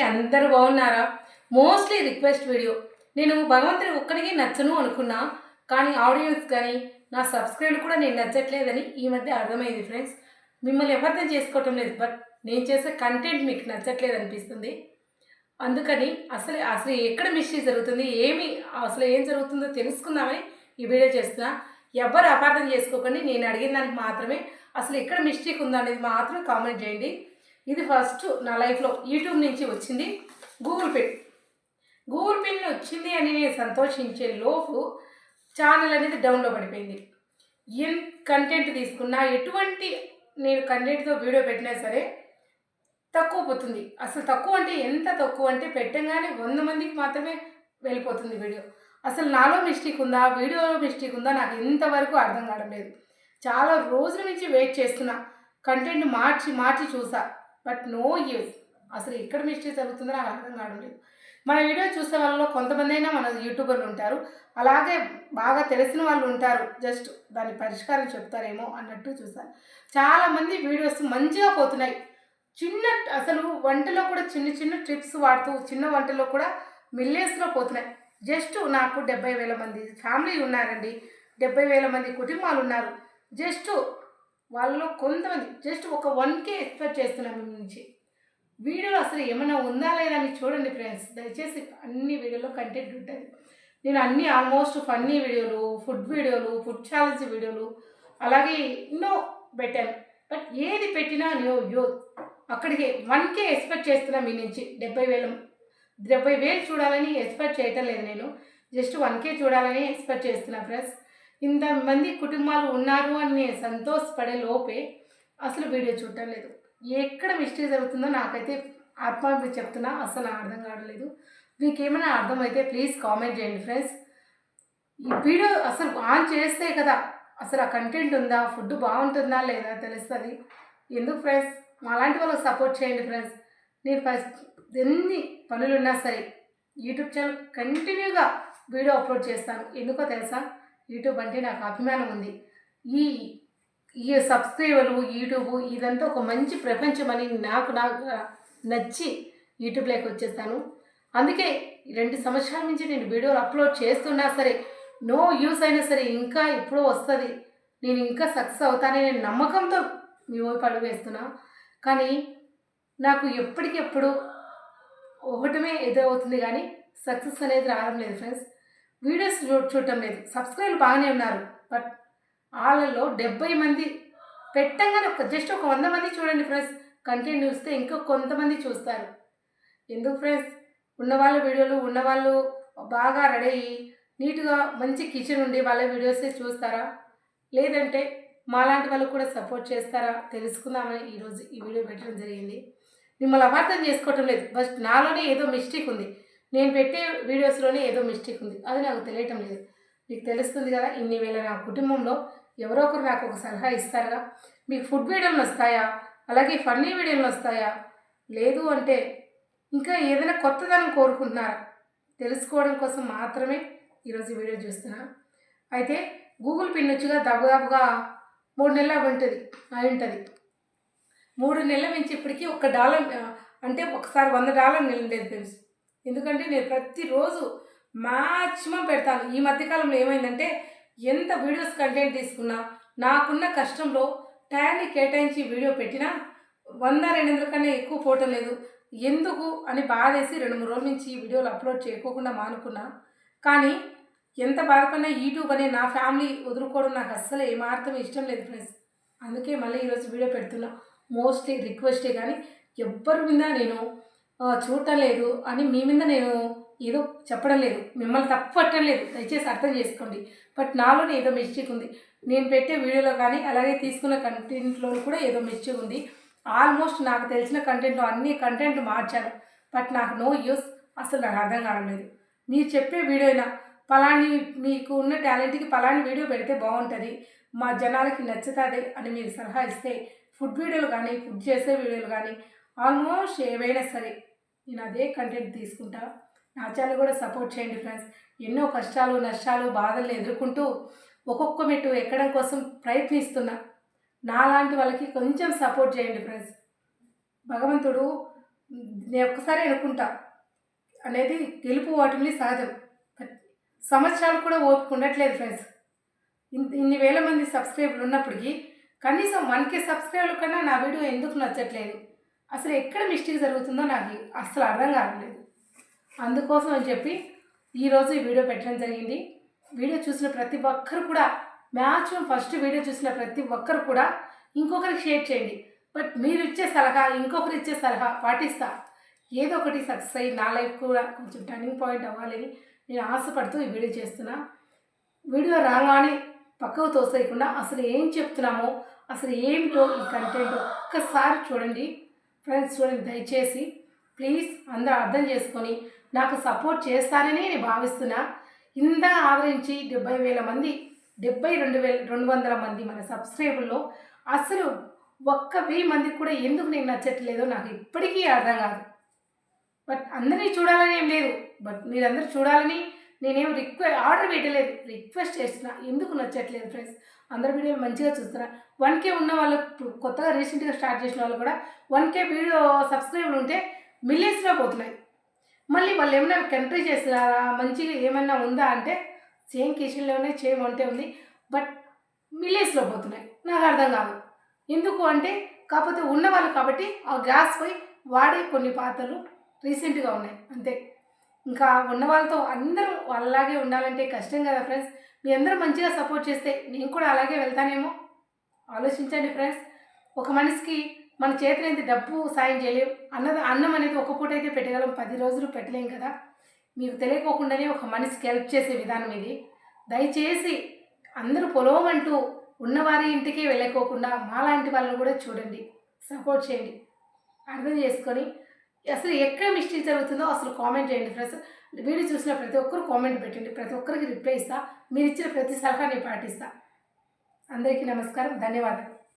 అందరూ బాగున్నారా? Mostly request video. నేను భగవంతుని ఒక్కడికి నచ్చను అనుకున్నా, కానీ ఆడియన్స్ కానీ నా సబ్స్క్రైబ్ కూడా నేను నచ్చట్లేదని ఈ మధ్య అర్థమైంది ఫ్రెండ్స్. మిమ్మల్ని ఎవరితో చేసుకోవటం లేదు, బట్ నేను చేసే కంటెంట్ మీకు నచ్చట్లేదు అనిపిస్తుంది. అందుకని అసలు అసలు ఎక్కడ మిస్టేక్ జరుగుతుంది, అసలు ఏం జరుగుతుందో తెలుసుకుందామని ఈ వీడియో చేస్తున్నా. ఎవరు అపార్థం చేసుకోకండి, నేను అడిగిన దానికి మాత్రమే అసలు ఎక్కడ మిస్టేక్ ఉందో అనేది మాత్రం కామెంట్ చేయండి. ఇది ఫస్ట్ నా లైఫ్లో యూట్యూబ్ నుంచి వచ్చింది గూగుల్ పిన్ వచ్చింది అని నేను సంతోషించే లోపు ఛానల్ అనేది డౌన్లో పడిపోయింది. ఏం కంటెంట్ తీసుకున్నా, ఎటువంటి నేను కంటెంట్తో వీడియో పెట్టినా సరే తక్కువ పోతుంది. అసలు తక్కువ అంటే ఎంత తక్కువ అంటే పెట్టంగానే 100 మందికి మాత్రమే వెళ్ళిపోతుంది వీడియో. అసలు నాలో మిస్టేక్ ఉందా, వీడియోలో మిస్టేక్ ఉందా, నాకు ఇంతవరకు అర్థం కావడం లేదు. చాలా రోజుల నుంచి వెయిట్ చేస్తున్నా, కంటెంట్ మార్చి చూసా, బట్ నో యూస్. అసలు ఎక్కడ మిస్టేక్ జరుగుతుందో నాకు అర్థం కావడం లేదు. మన వీడియో చూసే వాళ్ళలో కొంతమంది అయినా మన యూట్యూబర్లు ఉంటారు, అలాగే బాగా తెలిసిన వాళ్ళు ఉంటారు, జస్ట్ దాని పరిష్కారం చెప్తారేమో అన్నట్టు చూసాను. చాలామంది వీడియోస్ మంచిగా పోతున్నాయి. అసలు వంటలో కూడా చిన్న ట్రిప్స్ వాడుతూ చిన్న వంటలో కూడా మిలియన్స్లో పోతున్నాయి. జస్ట్ నాకు 70,000 మంది ఫ్యామిలీ ఉన్నారండి, 70,000 మంది కుటుంబాలు ఉన్నారు. జస్ట్ వాళ్ళలో కొంతమంది జస్ట్ ఒక 1K ఎక్స్పెక్ట్ చేస్తున్నాం మీ నుంచి. వీడియోలో అసలు ఏమైనా ఉందా లేదా అని చూడండి ఫ్రెండ్స్. దయచేసి అన్ని వీడియోలో కంటెంట్ ఉంటుంది. నేను అన్ని ఆల్మోస్ట్ ఫన్నీ వీడియోలు, ఫుడ్ ఛాలెంజ్ వీడియోలు అలాగే ఎన్నో పెట్టాను. బట్ ఏది పెట్టినా అక్కడికి 1K ఎక్స్పెక్ట్ చేస్తున్నా మీ నుంచి. 70,000 చూడాలని ఎక్స్పెక్ట్ చేయటం లేదు, నేను జస్ట్ 1K చూడాలని ఎక్స్పెక్ట్ చేస్తున్నా ఫ్రెండ్స్. ఇంతమంది కుటుంబాలు ఉన్నారు అని నేను సంతోషపడే లోపే అసలు వీడియో చూడటం లేదు. ఎక్కడ మిస్టేక్ జరుగుతుందో నాకైతే ఆత్మాభిప్రాయం చెప్తున్నా, అసలు అర్థం కావట్లేదు. మీకు ఏమైనా అర్థమైతే ప్లీజ్ కామెంట్ చేయండి ఫ్రెండ్స్. ఈ వీడియో అసలు ఆన్ చేస్తే కదా అసలు ఆ కంటెంట్ ఉందా, ఫుడ్ బాగుంటుందా లేదా తెలుస్తుంది. ఎందుకు ఫ్రెండ్స్, అలాంటి వాళ్ళకి సపోర్ట్ చేయండి ఫ్రెండ్స్. నేను ఫస్ట్ ఎన్ని పనులున్నా సరే యూట్యూబ్ ఛానల్ కంటిన్యూగా వీడియో అప్లోడ్ చేస్తాను. ఎందుకో తెలుసా, యూట్యూబ్ అంటే నాకు అభిమానం ఉంది. ఈ సబ్స్క్రైబర్లు, యూట్యూబ్ ఇదంతా ఒక మంచి ప్రపంచం అని నాకు నచ్చి యూట్యూబ్లోకి వచ్చేస్తాను. అందుకే 2 సంవత్సరాల నుంచి నేను వీడియోలు అప్లోడ్ చేస్తున్నా సరే నో యూస్ అయినా సరే ఇంకా ఎప్పుడో వస్తుంది, నేను ఇంకా సక్సెస్ అవుతానని నేను నమ్మకంతో మీ వైపు అడుగు వేస్తున్నా. కానీ నాకు ఎప్పటికెప్పుడు ఒకటమే ఎదురవుతుంది, కానీ సక్సెస్ అనేది రావడం లేదు ఫ్రెండ్స్. వీడియోస్ చూడటం లేదు. సబ్స్క్రైబ్ బాగానే ఉన్నారు, బట్ వాళ్ళల్లో 70 మంది పెట్టంగానే జస్ట్ ఒక 100 మంది చూడండి ఫ్రెండ్స్. కంటెంట్ చూస్తే ఇంకా కొంతమంది చూస్తారు. ఎందుకు ఫ్రెండ్స్, ఉన్నవాళ్ళు బాగా రెడీ అయ్యి నీట్గా మంచి కిచెన్ ఉండి వాళ్ళ వీడియోసే చూస్తారా, లేదంటే మాలాంటి వాళ్ళకు కూడా సపోర్ట్ చేస్తారా తెలుసుకుందామని ఈరోజు ఈ వీడియో పెట్టడం జరిగింది. మిమ్మల్ని అపార్థం చేసుకోవటం లేదు, బట్ నాలోనే ఏదో మిస్టేక్ ఉంది, నేను పెట్టే వీడియోస్లోనే ఏదో మిస్టేక్ ఉంది, అది నాకు తెలియటం లేదు. మీకు తెలుస్తుంది కదా, ఇన్ని వేల నా కుటుంబంలో ఎవరో ఒకరు నాకు ఒక సలహా ఇస్తారా, మీకు ఫుడ్ వీడియోలు వస్తాయా, అలాగే ఫన్నీ వీడియోలు వస్తాయా, లేదు అంటే ఇంకా ఏదైనా కొత్తదనం కోరుకుంటున్నారా తెలుసుకోవడం కోసం మాత్రమే ఈరోజు వీడియో చూస్తున్నా. అయితే గూగుల్ పిన్ వచ్చుగా దాదాపుగా 3 నెలలు అయి ఉంటుంది. 3 నెలల నుంచి ఇప్పటికీ $1 అంటే ఒకసారి $100 నిలలేదు ఫ్రెండ్స్. ఎందుకంటే నేను ప్రతిరోజు మ్యాక్సిమం పెడతాను. ఈ మధ్యకాలంలో ఏమైందంటే ఎంత వీడియోస్ కంటెంట్ తీసుకున్నా నాకున్న కష్టంలో టైంని కేటాయించి వీడియో పెట్టినా 100-200 కన్నా ఎక్కువ పోవటం లేదు. ఎందుకు అని బాధేసి 2-3 రోజుల నుంచి వీడియోలు అప్లోడ్ చేయకోకుండా మానుకున్నా. కానీ ఎంత బాధపడినా యూట్యూబ్ అనే నా ఫ్యామిలీ వదులుకోవడం నాకు అస్సలు ఏమాత్రం ఇష్టం లేదు ఫ్రెండ్స్. అందుకే మళ్ళీ ఈరోజు వీడియో పెడుతున్నా. మోస్ట్లీ రిక్వెస్టే, కానీ ఎవ్వరి మీద నేను చూడటం లేదు అని మీ మీద నేను ఏదో చెప్పడం లేదు, మిమ్మల్ని తప్పు పట్టడం లేదు, దయచేసి అర్థం చేసుకోండి. బట్ నాలోనే ఏదో మిస్టేక్ ఉంది. నేను పెట్టే వీడియోలో కానీ అలాగే తీసుకున్న కంటెంట్లో కూడా ఏదో మిస్టేక్ ఉంది. ఆల్మోస్ట్ నాకు తెలిసిన కంటెంట్లో అన్ని కంటెంట్ మార్చాను, బట్ నాకు నో యూస్. అసలు నాకు అర్థం కావడం లేదు. మీరు చెప్పే వీడియో అయినా మీకు ఉన్న టాలెంట్కి పలాని వీడియో పెడితే బాగుంటుంది, మా జనాలకి నచ్చుతుంది అని మీరు సలహా ఇస్తే ఫుడ్ వీడియోలు కానీ ఫుడ్ చేసే వీడియోలు కానీ ఆల్మోస్ట్ ఏవైనా సరే నేను అదే కంటెంట్ తీసుకుంటా. నా ఛానల్ కూడా సపోర్ట్ చేయండి ఫ్రెండ్స్. ఎన్నో కష్టాలు, నష్టాలు, బాధలను ఎదుర్కొంటూ ఒక్కొక్క మెట్టు ఎక్కడం కోసం ప్రయత్నిస్తున్నా. నాలాంటి వాళ్ళకి కొంచెం సపోర్ట్ చేయండి ఫ్రెండ్స్. భగవంతుడు నేను ఒక్కసారి అనుకుంటా అనేది గెలుపు ఓటమిని సహజం. సంవత్సరాలు కూడా ఓపిక ఉండట్లేదు ఫ్రెండ్స్. ఇన్ని వేల మంది సబ్స్క్రైబర్లు ఉన్నప్పటికీ కనీసం 1K సబ్స్క్రైబర్ల కన్నా నా వీడియో ఎందుకు నచ్చట్లేదు, అసలు ఎక్కడ మిస్టేక్ జరుగుతుందో నాకు అసలు అర్థం కావట్లేదు. అందుకోసం అని చెప్పి ఈరోజు ఈ వీడియో పెట్టడం జరిగింది. వీడియో చూసిన ప్రతి ఒక్కరు కూడా, మ్యాక్సిమం ఫస్ట్ వీడియో చూసిన ప్రతి ఒక్కరు కూడా ఇంకొకరికి షేర్ చేయండి. బట్ మీరు ఇచ్చే సలహా, ఇంకొకరు ఇచ్చే సలహా పాటిస్తా ఏదో ఒకటి సక్సెస్ అయ్యి నా లైఫ్ కూడా కొంచెం టర్నింగ్ పాయింట్ అవ్వాలని నేను ఆశపడుతూ ఈ వీడియో చేస్తున్నా. వీడియో రాగానే పక్కకు తోసేయకుండా అసలు ఏం చెప్తున్నామో, అసలు ఏమిటో ఈ కంటెంట్ ఒక్కసారి చూడండి ఫ్రెండ్స్. చూడండి దయచేసి ప్లీజ్, అందరూ అర్థం చేసుకొని నాకు సపోర్ట్ చేస్తారని నేను భావిస్తున్నా. ఇంత ఆదరించి 70,000 మంది, 72,200 మంది మన సబ్స్క్రైబర్లో అసలు 1,000 మందికి కూడా ఎందుకు నేను నచ్చట్లేదో నాకు ఇప్పటికీ అర్థం కాదు. బట్ అందరినీ చూడాలని ఏం లేదు, బట్ మీరందరూ చూడాలని నేనేం ఆర్డర్ పెట్టలేదు, రిక్వెస్ట్ చేస్తున్నా. ఎందుకు నచ్చట్లేదు ఫ్రెండ్స్? అందరి వీడియోలు మంచిగా చూస్తున్నా. 1K ఉన్న వాళ్ళు, కొత్తగా రీసెంట్గా స్టార్ట్ చేసిన వాళ్ళు కూడా 1K వీడియో సబ్స్క్రైబర్లు ఉంటే మిలియన్స్లో పోతున్నాయి. మళ్ళీ వాళ్ళు ఏమైనా కంట్రీ చేస్తున్నారా, మంచిగా ఏమైనా ఉందా అంటే సేమ్ కిచెన్లోనే సేమ్ వంటే ఉంది, బట్ మిలియన్స్లో పోతున్నాయి. నాకు అర్థం కాదు ఎందుకు అంటే, కాకపోతే ఉన్నవాళ్ళు కాబట్టి ఆ గ్యాస్ పోయి వాడే కొన్ని పాత్రలు రీసెంట్గా ఉన్నాయి అంతే. ఇంకా ఉన్న వాళ్ళతో అందరూ వాళ్ళలాగే ఉండాలంటే కష్టం కదా ఫ్రెండ్స్. మీ అందరూ మంచిగా సపోర్ట్ చేస్తే నేను కూడా అలాగే వెళ్తానేమో. ఆలోచించండి ఫ్రెండ్స్. ఒక మనిషికి మన చేతిలో ఎంత డబ్బు సాయం చేయలేం, అన్నం అనేది ఒక పూట అయితే పెట్టగలం, 10 రోజులు పెట్టలేం కదా. మీకు తెలియకోకుండానే ఒక మనిషికి హెల్ప్ చేసే విధానం ఇది. దయచేసి అందరూ పొలవమంటూ ఉన్నవారి ఇంటికి వెళ్ళకోకుండా మాలాంటి వాళ్ళని కూడా చూడండి, సపోర్ట్ చేయండి. అర్థం చేసుకొని అసలు ఎక్కడ మిస్టేక్ జరుగుతుందో అసలు కామెంట్ చేయండి ఫ్రెండ్స్. వీడియో చూసిన ప్రతి ఒక్కరు కామెంట్ పెట్టండి, ప్రతి ఒక్కరికి రిప్లై ఇస్తా. మీరు ఇచ్చిన ప్రతి సలహా నేను పాటిస్తా. అందరికీ నమస్కారం, ధన్యవాదాలు.